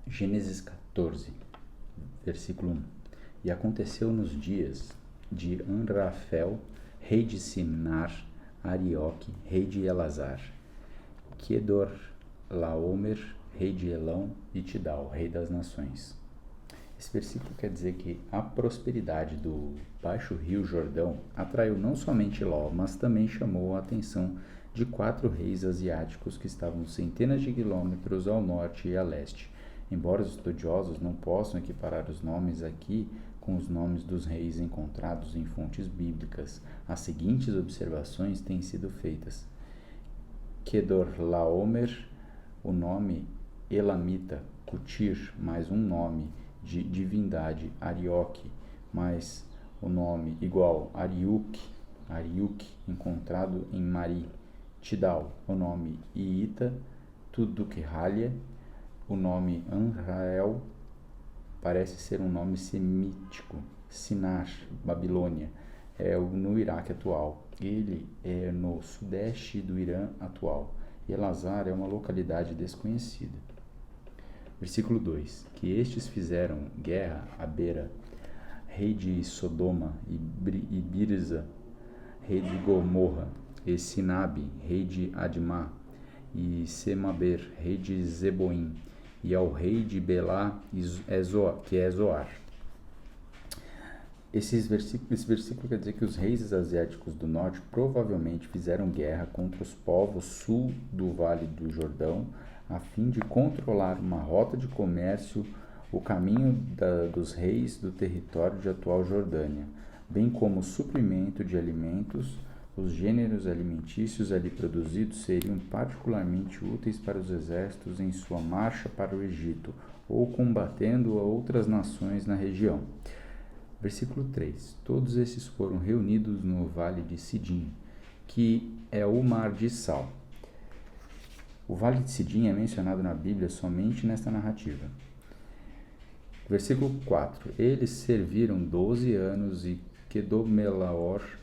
Gênesis 14, versículo 1. E aconteceu nos dias de Amrafel, rei de Simnar, Arioque, rei de Elazar, Quedorlaomer, rei de Elão, e Tidal, rei das nações. Esse versículo quer dizer que a prosperidade do baixo rio Jordão atraiu não somente Ló, mas também chamou a atenção de 4 reis asiáticos que estavam centenas de quilômetros ao norte e a leste. Embora os estudiosos não possam equiparar os nomes aqui com os nomes dos reis encontrados em fontes bíblicas, as seguintes observações têm sido feitas. Quedorlaomer, o nome elamita, Cutir, mais um nome de divindade, Arioque, mais o nome igual, Ariuque, encontrado em Mari, Tidal, o nome Iita, Tudukhalya, o nome Anrael, parece ser um nome semítico, Sinar, Babilônia, no Iraque atual. Ele é no sudeste do Irã atual. Elazar é uma localidade desconhecida. Versículo 2. Que estes fizeram guerra a Bera, rei de Sodoma, e Birza, rei de Gomorra, e Sinabe, rei de Admá, e Semaber, rei de Zeboim, e ao rei de Belá, que é Zoar. Esse versículo quer dizer que os reis asiáticos do norte provavelmente fizeram guerra contra os povos sul do Vale do Jordão, a fim de controlar uma rota de comércio, o caminho dos reis do território de atual Jordânia, bem como o suprimento de alimentos. Os gêneros alimentícios ali produzidos seriam particularmente úteis para os exércitos em sua marcha para o Egito, ou combatendo outras nações na região. Versículo 3. Todos esses foram reunidos no vale de Sidim, que é o mar de Sal. O vale de Sidim é mencionado na Bíblia somente nesta narrativa. Versículo 4. Eles serviram 12 anos e Quedorlaomer,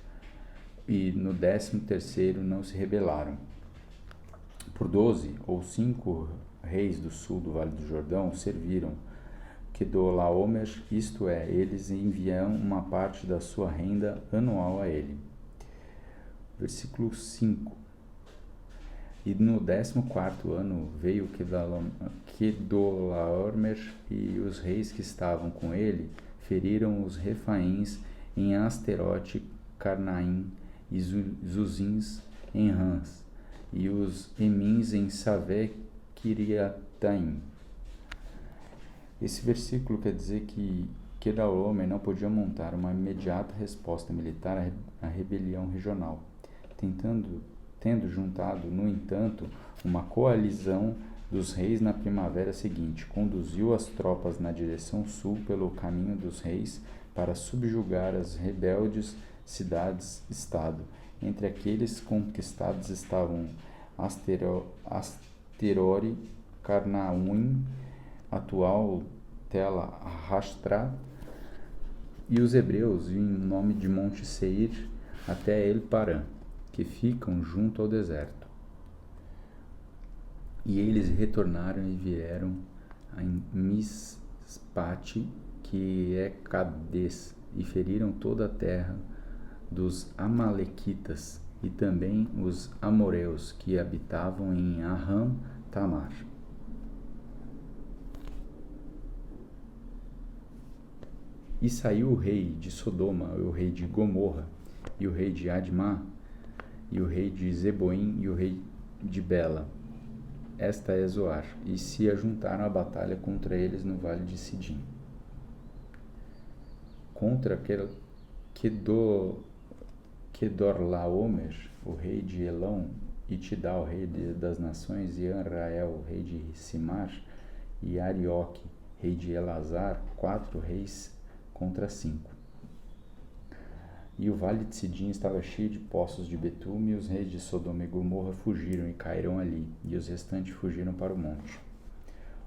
e no 13º não se rebelaram. Por 12 ou 5 reis do sul do Vale do Jordão serviram Quedorlaomer, isto é, eles enviam uma parte da sua renda anual a ele. Versículo 5. E no 14º ano veio Quedorlaomer, e os reis que estavam com ele feriram os refaíns em Asterote, Carnaim, e Zuzins em Rãs, e os Emins em Savé, Kiriataim. Esse versículo quer dizer que Quedorlaomer não podia montar uma imediata resposta militar à rebelião regional, tendo juntado, no entanto, uma coalizão dos reis na primavera seguinte, conduziu as tropas na direção sul pelo caminho dos reis para subjugar as rebeldes cidades-estado. Entre aqueles conquistados estavam Asterori, Carnaúm, atual Tel Hastra, e os hebreus em nome de Monte Seir até El Parã, que ficam junto ao deserto. E eles retornaram e vieram a Mispate, que é Cades, e feriram toda a terra dos Amalequitas e também os amoreus que habitavam em Arram Tamar. E saiu o rei de Sodoma, o rei de Gomorra, e o rei de Admá, e o rei de Zeboim, e o rei de Bela. Esta é Zoar, e se ajuntaram à batalha contra eles no vale de Sidim. Contra Quedorlaomer, o rei de Elão, e Tidal, rei das nações, e Anrael, rei de Simar, e Arioque, rei de Elazar, 4 reis contra 5. E o vale de Sidim estava cheio de poços de betume, e os reis de Sodoma e Gomorra fugiram e caíram ali, e os restantes fugiram para o monte.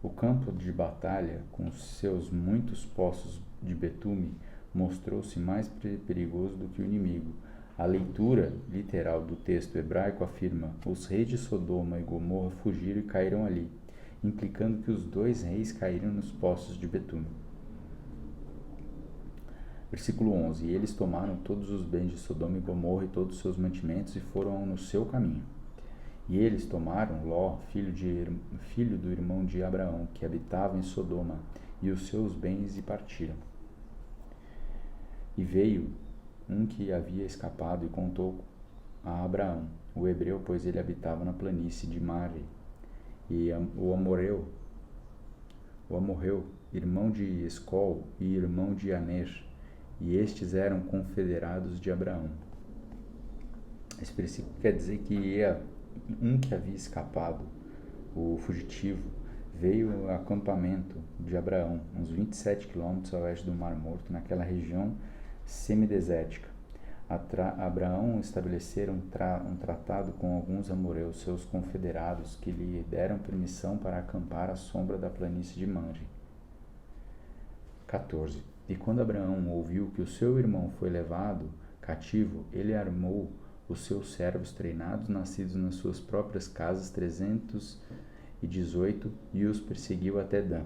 O campo de batalha, com seus muitos poços de betume, mostrou-se mais perigoso do que o inimigo. A leitura literal do texto hebraico afirma: os reis de Sodoma e Gomorra fugiram e caíram ali. implicando que os 2 reis caíram nos poços de betume. Versículo 11. E eles tomaram todos os bens de Sodoma e Gomorra e todos os seus mantimentos e foram no seu caminho. E eles tomaram Ló, filho do irmão de Abraão, que habitava em Sodoma, e os seus bens e partiram. E veio um que havia escapado e contou a Abraão, o hebreu, pois ele habitava na planície de Mare, e o amorreu, irmão de Escol e irmão de Aner, e estes eram confederados de Abraão. Esse versículo quer dizer que um que havia escapado, o fugitivo, veio ao acampamento de Abraão, uns 27 quilômetros a oeste do Mar Morto, naquela região semidesértica. Abraão estabelecera um tratado com alguns amorreus, seus confederados, que lhe deram permissão para acampar à sombra da planície de Mamre. 14. E quando Abraão ouviu que o seu irmão foi levado cativo, ele armou os seus servos treinados, nascidos nas suas próprias casas, 318, e os perseguiu até Dan.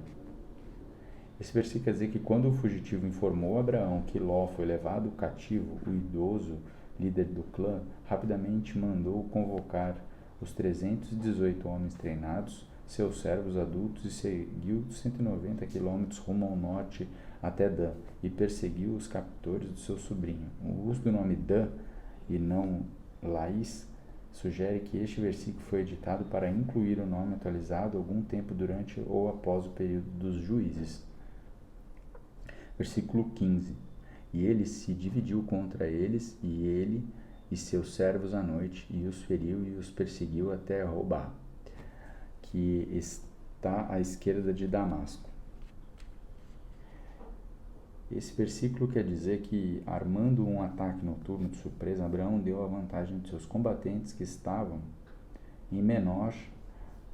Esse versículo quer dizer que quando o fugitivo informou Abraão que Ló foi levado cativo, o idoso líder do clã rapidamente mandou convocar os 318 homens treinados, seus servos adultos, e seguiu 190 quilômetros rumo ao norte até Dan, e perseguiu os captores do seu sobrinho. O uso do nome Dan e não Laís sugere que este versículo foi editado para incluir o nome atualizado algum tempo durante ou após o período dos juízes. Versículo 15. E ele se dividiu contra eles, e ele e seus servos à noite, e os feriu e os perseguiu até Robá, que está à esquerda de Damasco. Esse versículo quer dizer que, armando um ataque noturno de surpresa, Abraão deu a vantagem de seus combatentes que estavam em menor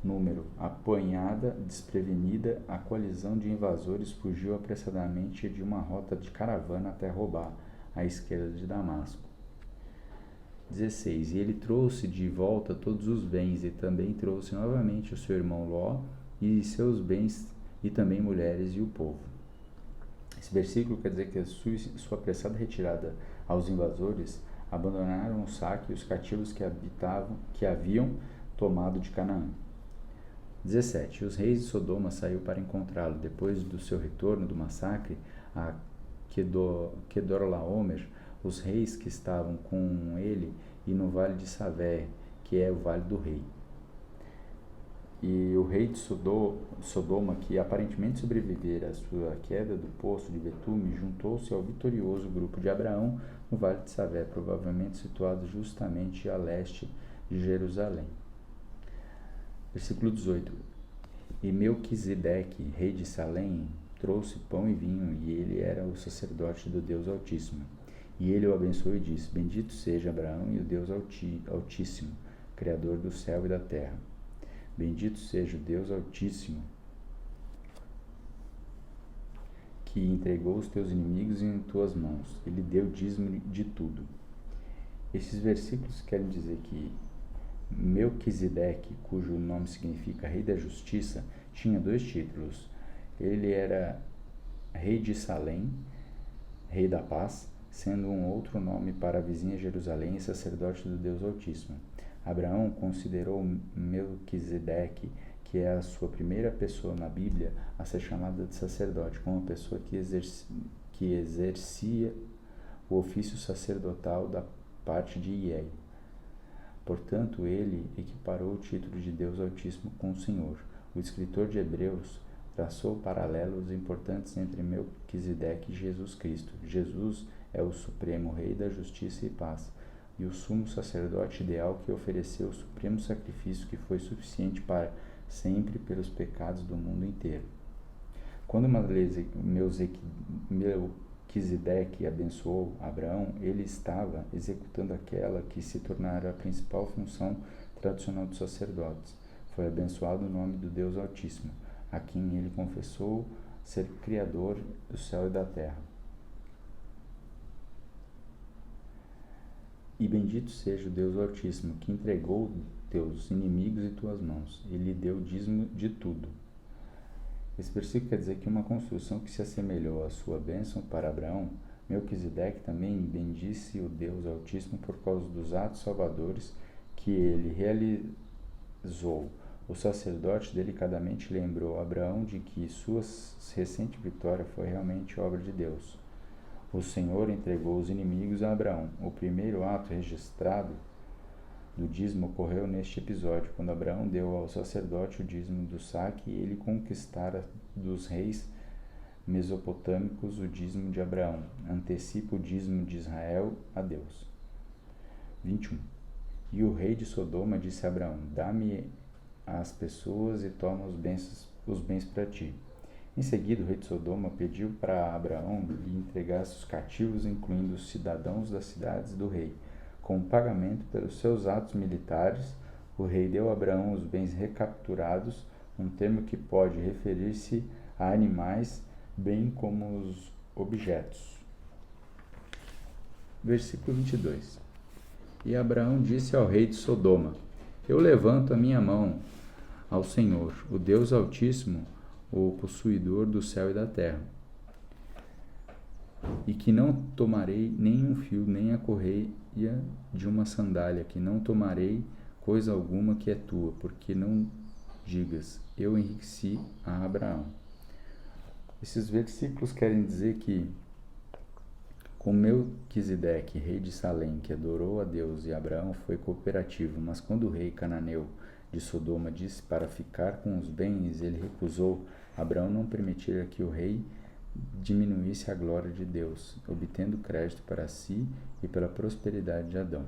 número. Apanhada, desprevenida, a coalizão de invasores fugiu apressadamente de uma rota de caravana até Robá, à esquerda de Damasco. 16. E ele trouxe de volta todos os bens, e também trouxe novamente o seu irmão Ló e seus bens, e também mulheres e o povo. Esse versículo quer dizer que a sua apressada retirada aos invasores abandonaram o saque e os cativos que haviam tomado de Canaã. 17. Os reis de Sodoma saíram para encontrá-lo. Depois do seu retorno do massacre a Kedorlaomer, os reis que estavam com ele e no vale de Savé, que é o vale do rei. E o rei de Sodoma, que aparentemente sobrevivera à sua queda do poço de betume, juntou-se ao vitorioso grupo de Abraão no vale de Savé, provavelmente situado justamente a leste de Jerusalém. Versículo 18. E Melquisedeque, rei de Salém, trouxe pão e vinho, e ele era o sacerdote do Deus Altíssimo. E ele o abençoou e disse: Bendito seja Abraão e o Deus Altíssimo, Criador do céu e da terra. Bendito seja o Deus Altíssimo, que entregou os teus inimigos em tuas mãos. Ele deu dízimo de tudo. Esses versículos querem dizer que Melquisedeque, cujo nome significa Rei da Justiça, tinha 2 títulos. Ele era Rei de Salém, Rei da Paz, sendo um outro nome para a vizinha Jerusalém e sacerdote do Deus Altíssimo. Abraão considerou Melquisedeque, que é a sua primeira pessoa na Bíblia a ser chamada de sacerdote, como uma pessoa que exercia o ofício sacerdotal da parte de Ié. Portanto, ele equiparou o título de Deus Altíssimo com o Senhor. O escritor de Hebreus traçou paralelos importantes entre Melquisedeque e Jesus Cristo. Jesus é o supremo Rei da Justiça e Paz, e o sumo sacerdote ideal que ofereceu o supremo sacrifício que foi suficiente para sempre pelos pecados do mundo inteiro. Quando Melquisedeque abençoou Abraão, ele estava executando aquela que se tornara a principal função tradicional dos sacerdotes. Foi abençoado o nome do Deus Altíssimo, a quem ele confessou ser Criador do céu e da terra. E bendito seja o Deus Altíssimo, que entregou teus inimigos em tuas mãos, e lhe deu o dízimo de tudo. Esse versículo quer dizer que uma construção que se assemelhou à sua bênção para Abraão, Melquisedeque também bendisse o Deus Altíssimo por causa dos atos salvadores que ele realizou. O sacerdote delicadamente lembrou Abraão de que sua recente vitória foi realmente obra de Deus. O Senhor entregou os inimigos a Abraão. O primeiro ato registrado do dízimo ocorreu neste episódio, quando Abraão deu ao sacerdote o dízimo do saque e ele conquistara dos reis mesopotâmicos o dízimo de Abraão. Antecipa o dízimo de Israel a Deus. 21. E o rei de Sodoma disse a Abraão: dá-me as pessoas e toma os bens para ti. Em seguida, o rei de Sodoma pediu para Abraão lhe entregasse os cativos, incluindo os cidadãos das cidades do rei. Como pagamento pelos seus atos militares, o rei deu a Abraão os bens recapturados, um termo que pode referir-se a animais, bem como os objetos. Versículo 22. E Abraão disse ao rei de Sodoma: eu levanto a minha mão ao Senhor, o Deus Altíssimo, o possuidor do céu e da terra, e que não tomarei nem um fio, nem a correia de uma sandália, que não tomarei coisa alguma que é tua, porque não digas, eu enriqueci a Abraão. Esses versículos querem dizer que, com Melquisedeque, rei de Salém, que adorou a Deus, e Abraão foi cooperativo, mas quando o rei cananeu de Sodoma disse para ficar com os bens, ele recusou. Abraão não permitira que o rei diminuísse a glória de Deus, obtendo crédito para si e pela prosperidade de Adão.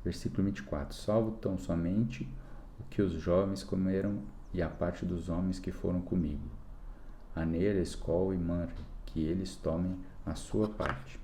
Versículo 24. Salvo tão somente o que os jovens comeram e a parte dos homens que foram comigo, Aner, Escol e Manre, que eles tomem a sua parte.